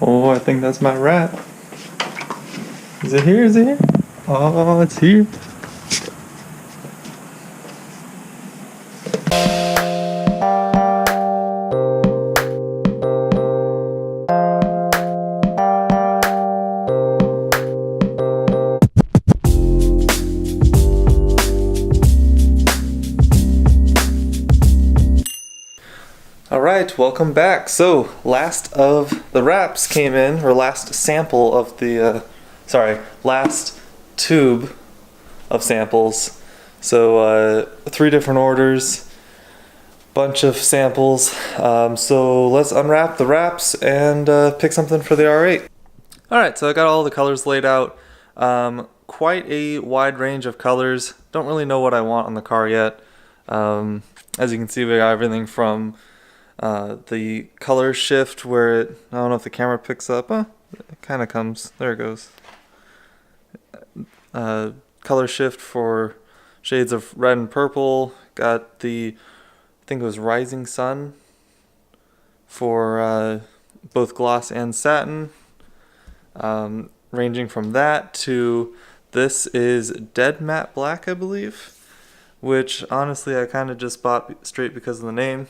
Oh, I think that's my wrap. Is it here? Is it here? Oh, it's here. Alright, welcome back. So, last of the wraps came in, or last sample of the, last tube of samples. So, 3 different orders, bunch of samples. So let's unwrap the wraps and pick something for the R8. Alright, so I got all the colors laid out. Quite a wide range of colors. Don't really know what I want on the car yet. As you can see, we got everything from the color shift where it, I don't know if the camera picks up, it kind of comes, there it goes. Color shift for shades of red and purple, got the, I think it was Rising Sun for both gloss and satin, ranging from that to this is Dead Matte Black, I believe, which honestly I kind of just bought straight because of the name.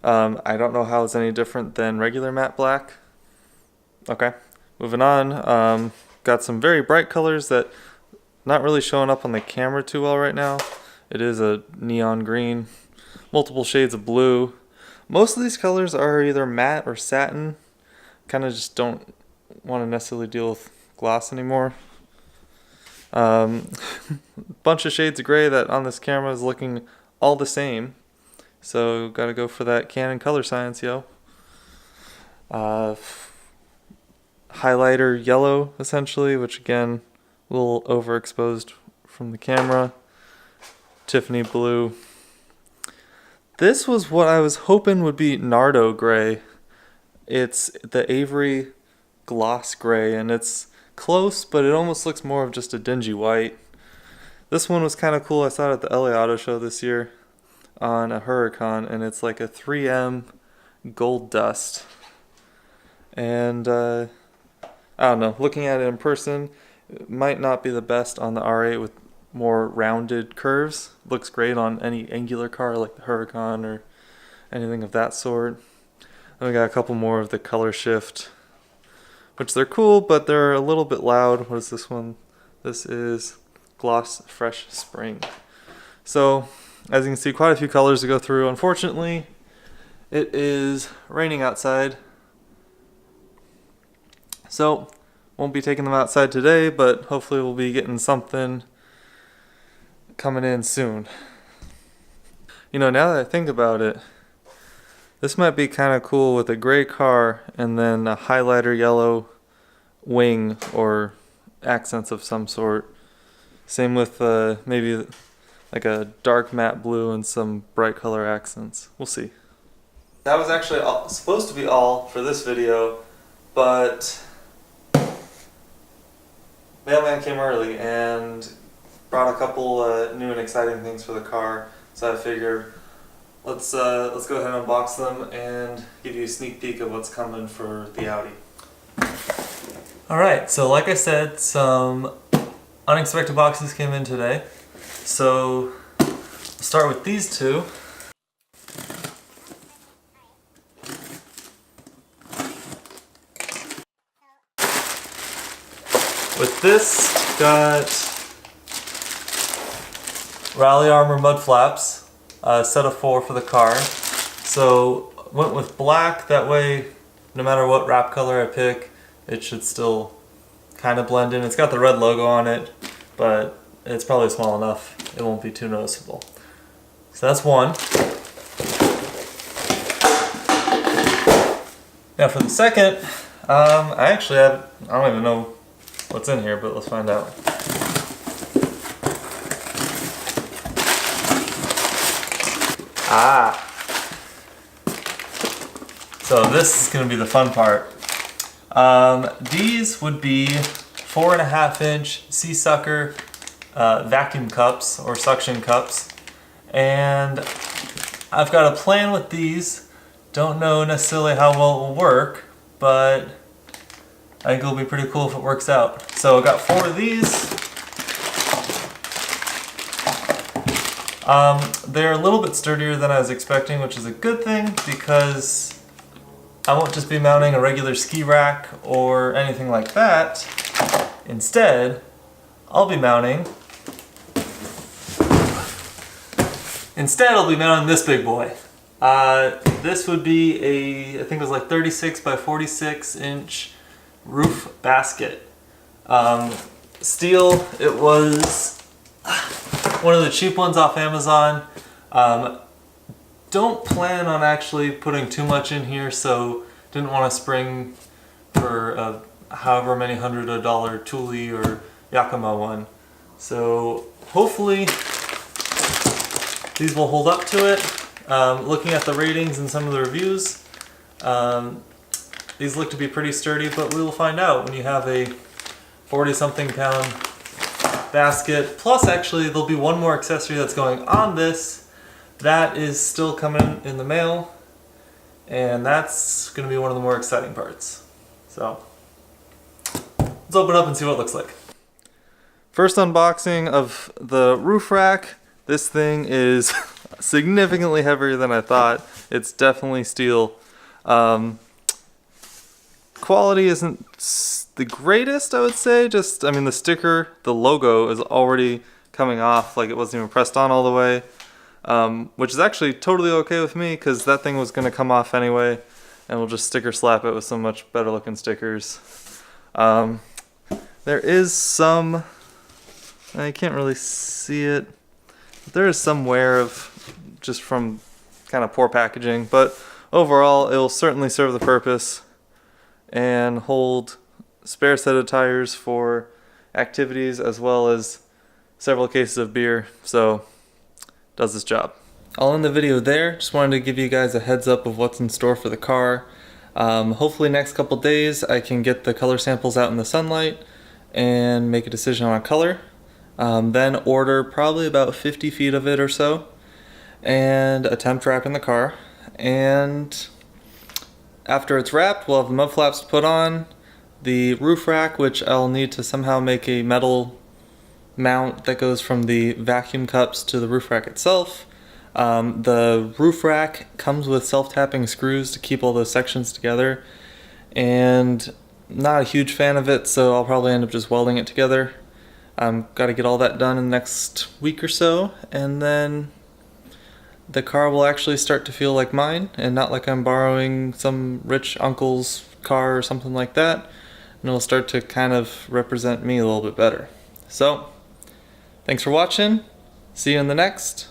I don't know how it's any different than regular matte black. Okay, moving on. Got some very bright colors that not really showing up on the camera too well right now. It is a neon green, multiple shades of blue. Most of these colors are either matte or satin. Kind of just don't want to necessarily deal with gloss anymore. Bunch of shades of gray that on this camera is looking all the same. So gotta go for that Canon color science, yo. Highlighter yellow, essentially, which again, a little overexposed from the camera. Tiffany blue. This was what I was hoping would be Nardo gray. It's the Avery gloss gray, and it's close, but it almost looks more of just a dingy white. This one was kind of cool. I saw it at the LA Auto Show this year on a Huracan, and it's like a 3M gold dust. And I don't know, looking at it in person, it might not be the best on the R8 with more rounded curves. Looks great on any angular car like the Huracan or anything of that sort. Then we got a couple more of the color shift, which they're cool, but they're a little bit loud. What is this one? This is Gloss Fresh Spring. So, as you can see, quite a few colors to go through. Unfortunately, it is raining outside, so won't be taking them outside today, but hopefully we'll be getting something coming in soon. You know, now that I think about it, this might be kind of cool with a gray car and then a highlighter yellow wing or accents of some sort. Same with maybe like a dark matte blue and some bright color accents. We'll see. That was actually supposed to be all for this video, but mailman came early and brought a couple new and exciting things for the car. So I figured let's go ahead and unbox them and give you a sneak peek of what's coming for the Audi. Alright, so like I said, some unexpected boxes came in today. So, we'll start with these two. With this, got Rally Armor mud flaps, a set of 4 for the car. So, went with black, that way no matter what wrap color I pick, it should still kind of blend in. It's got the red logo on it, but it's probably small enough, it won't be too noticeable. So that's one. Now for the second, I don't even know what's in here, but let's find out. So this is going to be the fun part. These would be 4.5-inch Sea-Sucker vacuum cups or suction cups, and I've got a plan with these. Don't know necessarily how well it will work, but I think it'll be pretty cool if it works out. So I got 4 of these. They're a little bit sturdier than I was expecting, which is a good thing because I won't just be mounting a regular ski rack or anything like that. Instead, I'll be mounting this big boy. This would be I think it was like 36 by 46 inch roof basket. Steel, it was one of the cheap ones off Amazon. Don't plan on actually putting too much in here, so didn't want to spring for however many $100 Thule or Yakima one. So hopefully these will hold up to it. Looking at the ratings and some of the reviews, these look to be pretty sturdy, but we will find out when you have a 40-something pound basket. Plus, actually, there'll be one more accessory that's going on this. That is still coming in the mail, and that's going to be one of the more exciting parts. So, let's open up and see what it looks like. First unboxing of the roof rack. This thing is significantly heavier than I thought. It's definitely steel. Quality isn't the greatest, I would say. I mean, the sticker, the logo is already coming off, like it wasn't even pressed on all the way, which is actually totally okay with me because that thing was going to come off anyway, and we'll just sticker slap it with some much better looking stickers. There is some, I can't really see it, but there is some wear of just from kind of poor packaging, but overall it will certainly serve the purpose and hold spare set of tires for activities as well as several cases of beer, so does this job. I'll end the video there. Just wanted to give you guys a heads up of what's in store for the car. Hopefully next couple days I can get the color samples out in the sunlight and make a decision on a color. Then order probably about 50 feet of it or so and attempt wrapping the car. And after it's wrapped, we'll have the mud flaps to put on, the roof rack, which I'll need to somehow make a metal mount that goes from the vacuum cups to the roof rack itself. The roof rack comes with self-tapping screws to keep all those sections together, and not a huge fan of it, so I'll probably end up just welding it together. Got to get all that done in the next week or so, and then the car will actually start to feel like mine and not like I'm borrowing some rich uncle's car or something like that, and it'll start to kind of represent me a little bit better. So, thanks for watching. See you in the next.